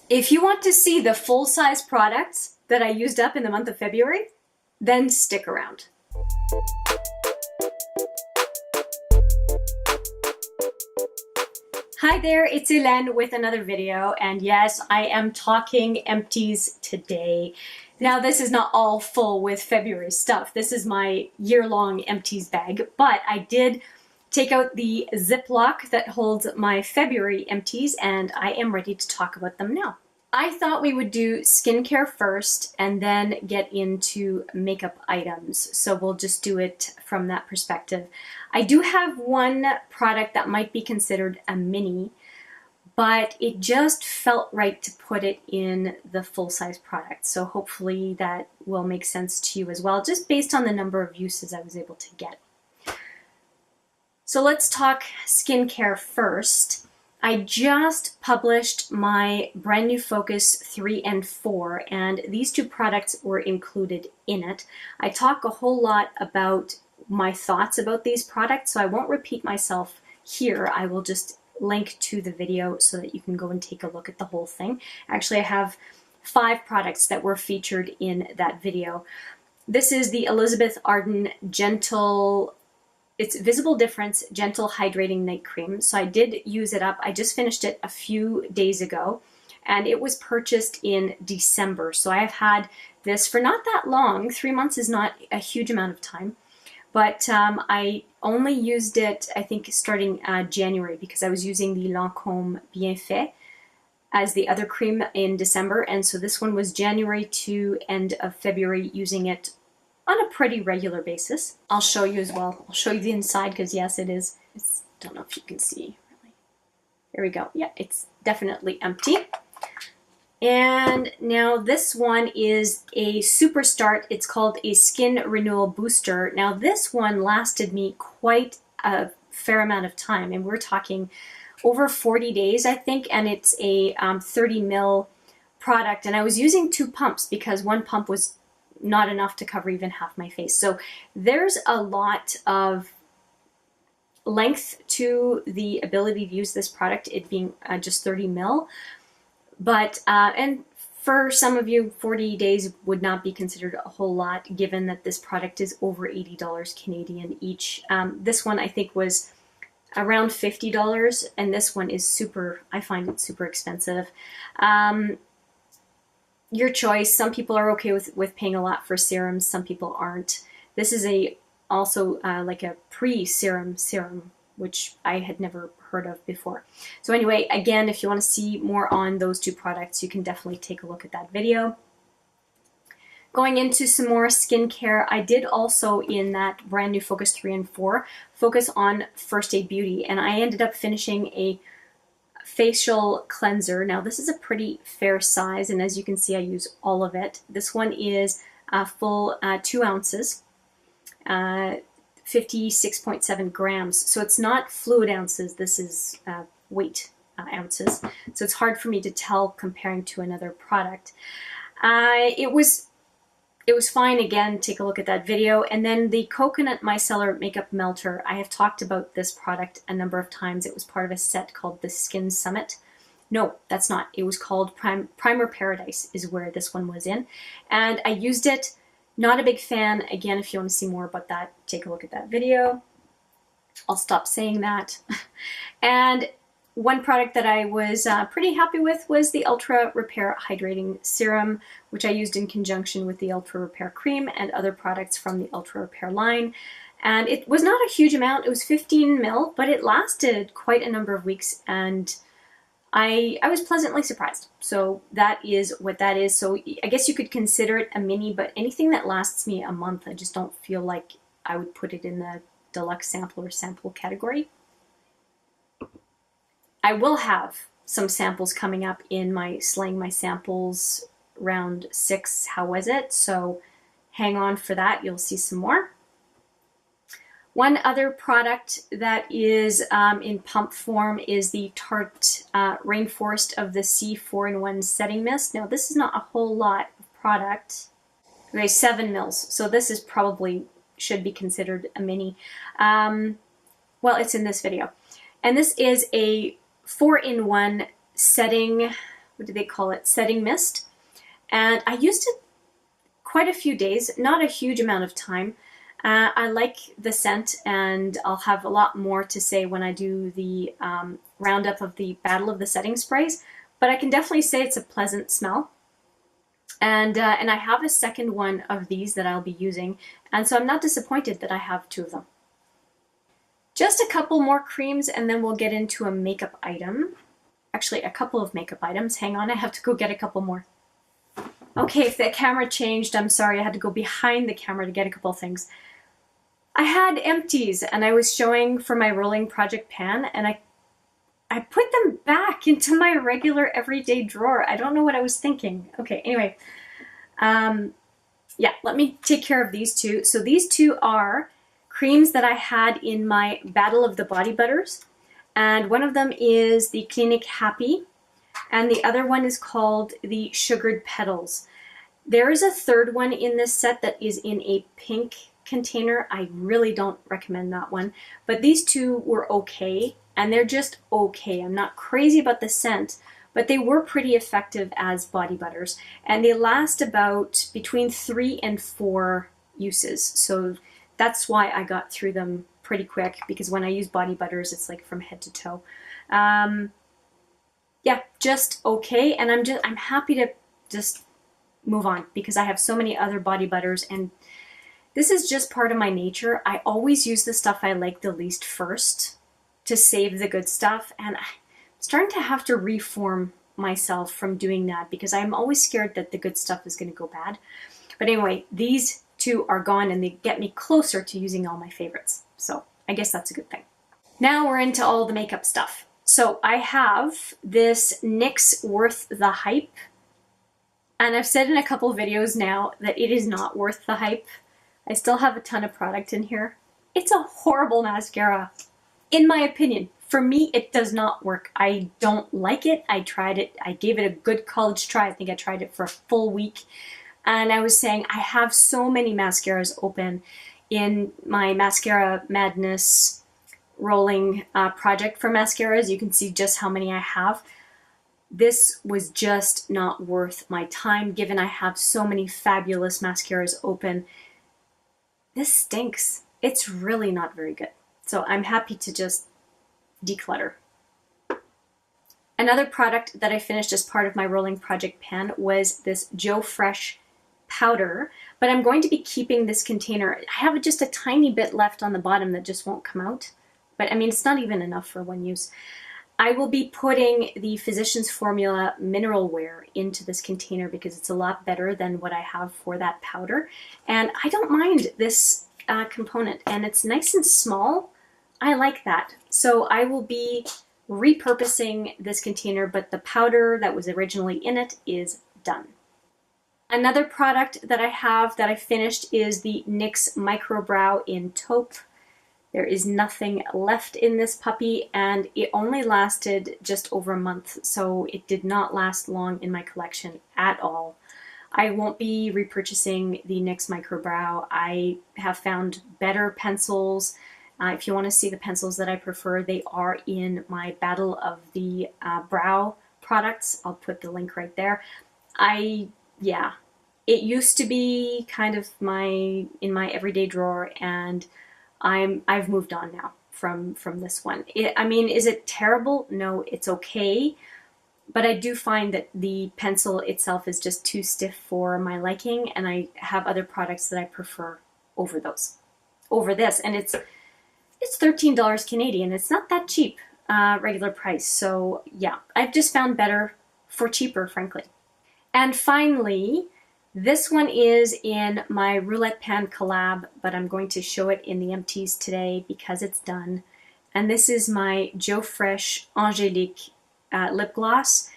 If you want to see the full-size products that I used up in the month of February, then stick around. Hi there, it's Hélène with another video, and yes, I am talking empties today. Now, this is not all full with February stuff. This is my year-long empties bag, but I did take out the Ziploc that holds my February empties, and I am ready to talk about them now. I thought we would do skincare first and then get into makeup items. So we'll just do it from that perspective. I do have one product that might be considered a mini, but it just felt right to put it in the full-size product. So hopefully that will make sense to you as well, just based on the number of uses I was able to get. So let's talk skincare first. I just published my brand new Focus 3 and 4, and these two products were included in it. I talk a whole lot about my thoughts about these products, so I won't repeat myself here. I will just link to the video so that you can go and take a look at the whole thing. Actually, I have 5 products that were featured in that video. This is the Elizabeth Arden Gentle, it's Visible Difference Gentle Hydrating Night Cream. So I did use it up. I just finished it a few days ago, and it was purchased in December. So I have had this for not that long. 3 months is not a huge amount of time, but I only used it, I think, starting January, because I was using the Lancôme Bienfait as the other cream in December. And so this one was January to end of February, using it on a pretty regular basis. I'll show you as well. I'll show you the inside, because yes, it is. Don't know if you can see really. There we go. Yeah, it's definitely empty. And now this one is a super start. It's called a Skin Renewal Booster. Now this one lasted me quite a fair amount of time, and we're talking over 40 days, I think, and it's a 30 ml product. And I was using 2 pumps because one pump was not enough to cover even half my face. So there's a lot of length to the ability to use this product, it being just 30 ml. But, and for some of you, 40 days would not be considered a whole lot, given that this product is over $80 Canadian each. This one I think was around $50, and this one is super, I find it super expensive. Your choice. Some people are okay with paying a lot for serums, some people aren't. This is also like a pre-serum serum, which I had never heard of before. So anyway, again, if you want to see more on those 2 products, you can definitely take a look at that video. Going into some more skincare, I did also, in that brand new Focus 3 and 4, focus on First Aid Beauty, and I ended up finishing a facial cleanser. Now this is a pretty fair size, and as you can see, I use all of it. This one is a full 2 ounces, 56.7 grams. So it's not fluid ounces, this is weight ounces. So it's hard for me to tell comparing to another product. It was fine. Again, take a look at that video. And then the Coconut Micellar Makeup Melter. I have talked about this product a number of times. It was part of a set called the Skin Summit. No, that's not. It was called Primer Paradise is where this one was in. And I used it. Not a big fan. Again, if you want to see more about that, take a look at that video. I'll stop saying that. And one product that I was pretty happy with was the Ultra Repair Hydrating Serum, which I used in conjunction with the Ultra Repair Cream and other products from the Ultra Repair line. And it was not a huge amount, it was 15 ml, but it lasted quite a number of weeks, and I was pleasantly surprised. So that is what that is. So I guess you could consider it a mini, but anything that lasts me a month, I just don't feel like I would put it in the deluxe sample or sample category. I will have some samples coming up in my Slaying My Samples round 6, how was it? So hang on for that, you'll see some more. One other product that is in pump form is the Tarte Rainforest of the Sea 4-in-1 Setting Mist. Now this is not a whole lot of product. Okay, 7 mils, so this is probably, should be considered a mini. Well, it's in this video. And this is a 4-in-1 setting what do they call it, setting mist. And I used it quite a few days, not a huge amount of time. I like the scent, and I'll have a lot more to say when I do the roundup of the Battle of the Setting Sprays, but I can definitely say it's a pleasant smell. And I have a second one of these that I'll be using, and so I'm not disappointed that I have two of them. Just a couple more creams and then we'll get into a makeup item. Actually, a couple of makeup items. Hang on, I have to go get a couple more. Okay, if the camera changed, I'm sorry. I had to go behind the camera to get a couple of things. I had Empties, and I was showing for my rolling project pan, and I put them back into my regular everyday drawer. I don't know what I was thinking. Okay, anyway. Yeah, let me take care of these two. So these two are creams that I had in my Battle of the Body Butters. And one of them is the Clinique Happy, and the other one is called the Sugared Petals. There is a third one in this set that is in a pink container. I really don't recommend that one, but these two were okay, and they're just okay. I'm not crazy about the scent, but they were pretty effective as body butters, and they last about between 3 and 4 uses. So that's why I got through them pretty quick, because when I use body butters, it's like from head to toe. Yeah, just okay, and I'm happy to just move on because I have so many other body butters, and this is just part of my nature. I always use the stuff I like the least first to save the good stuff, and I'm starting to have to reform myself from doing that because I'm always scared that the good stuff is going to go bad. But anyway, these two are gone and they get me closer to using all my favorites. So I guess that's a good thing. Now we're into all the makeup stuff. So I have this NYX Worth the Hype. And I've said in a couple videos now that it is not worth the hype. I still have a ton of product in here. It's a horrible mascara, in my opinion. For me, it does not work. I don't like it. I tried it. I gave it a good college try. I think I tried it for a full week. And I was saying I have so many mascaras open in my Mascara Madness rolling project for mascaras. You can see just how many I have. This was just not worth my time, given I have so many fabulous mascaras open. This stinks. It's really not very good. So I'm happy to just declutter. Another product that I finished as part of my rolling project pan was this Joe Fresh powder, but I'm going to be keeping this container. I have just a tiny bit left on the bottom that just won't come out, but I mean, it's not even enough for one use. I will be putting the Physicians Formula Mineral Wear into this container because it's a lot better than what I have for that powder. And I don't mind this component, and it's nice and small. I like that. So I will be repurposing this container, but the powder that was originally in it is done. Another product that I have that I finished is the NYX Micro Brow in Taupe. There is nothing left in this puppy, and it only lasted just over a month, so it did not last long in my collection at all. I won't be repurchasing the NYX Micro Brow. I have found better pencils. If you want to see the pencils that I prefer, they are in my Battle of the Brow products. I'll put the link right there. Yeah, it used to be kind of in my everyday drawer, and I've moved on now from this one. I mean, is it terrible? No, it's okay. But I do find that the pencil itself is just too stiff for my liking, and I have other products that I prefer over this. And it's $13 Canadian. It's not that cheap, regular price. So yeah, I've just found better for cheaper, frankly. And finally, this one is in my Roulette Pan collab, but I'm going to show it in the Empties today because it's done. And this is my Joe Fresh Angelique lip gloss.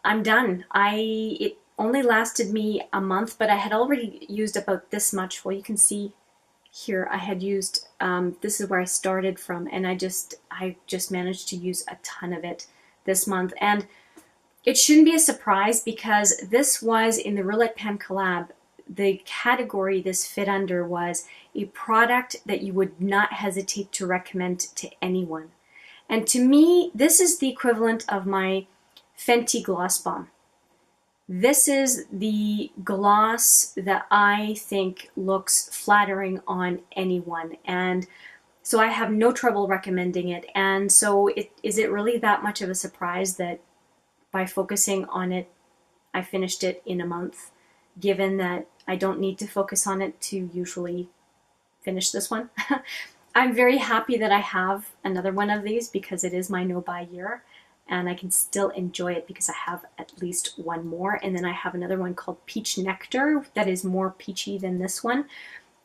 I'm done. It only lasted me a month, but I had already used about this much. Well, you can see here I had used, this is where I started from, and I just managed to use a ton of it this month. And it shouldn't be a surprise because this was in the Roulette Pan collab. The category this fit under was a product that you would not hesitate to recommend to anyone. And to me, this is the equivalent of my Fenty Gloss Bomb. This is the gloss that I think looks flattering on anyone, and so I have no trouble recommending it. And so is it really that much of a surprise that by focusing on it, I finished it in a month, given that I don't need to focus on it to usually finish this one? I'm very happy that I have another one of these because it is my no-buy year, and I can still enjoy it because I have at least one more. And then I have another one called Peach Nectar that is more peachy than this one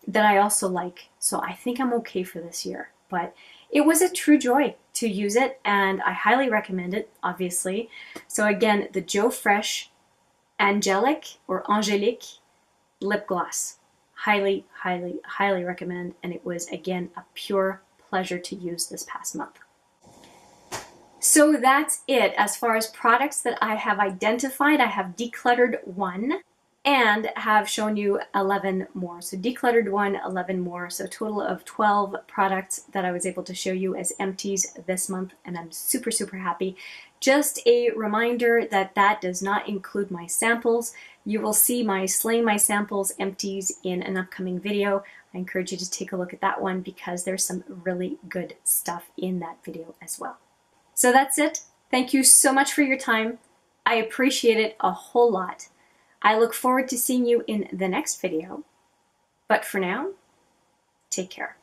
that I also like. So I think I'm okay for this year. But it was a true joy to use it, and I highly recommend it, obviously. So again, the Joe Fresh Angelic or Angelique lip gloss. Highly, highly, highly recommend. And it was, again, a pure pleasure to use this past month. So that's it. As far as products that I have identified, I have decluttered 1 and have shown you 11 more. So decluttered 1, 11 more. So a total of 12 products that I was able to show you as empties this month, and I'm super, super happy. Just a reminder that that does not include my samples. You will see my Slaying My Samples empties in an upcoming video. I encourage you to take a look at that one because there's some really good stuff in that video as well. So that's it. Thank you so much for your time. I appreciate it a whole lot. I look forward to seeing you in the next video. But for now, take care.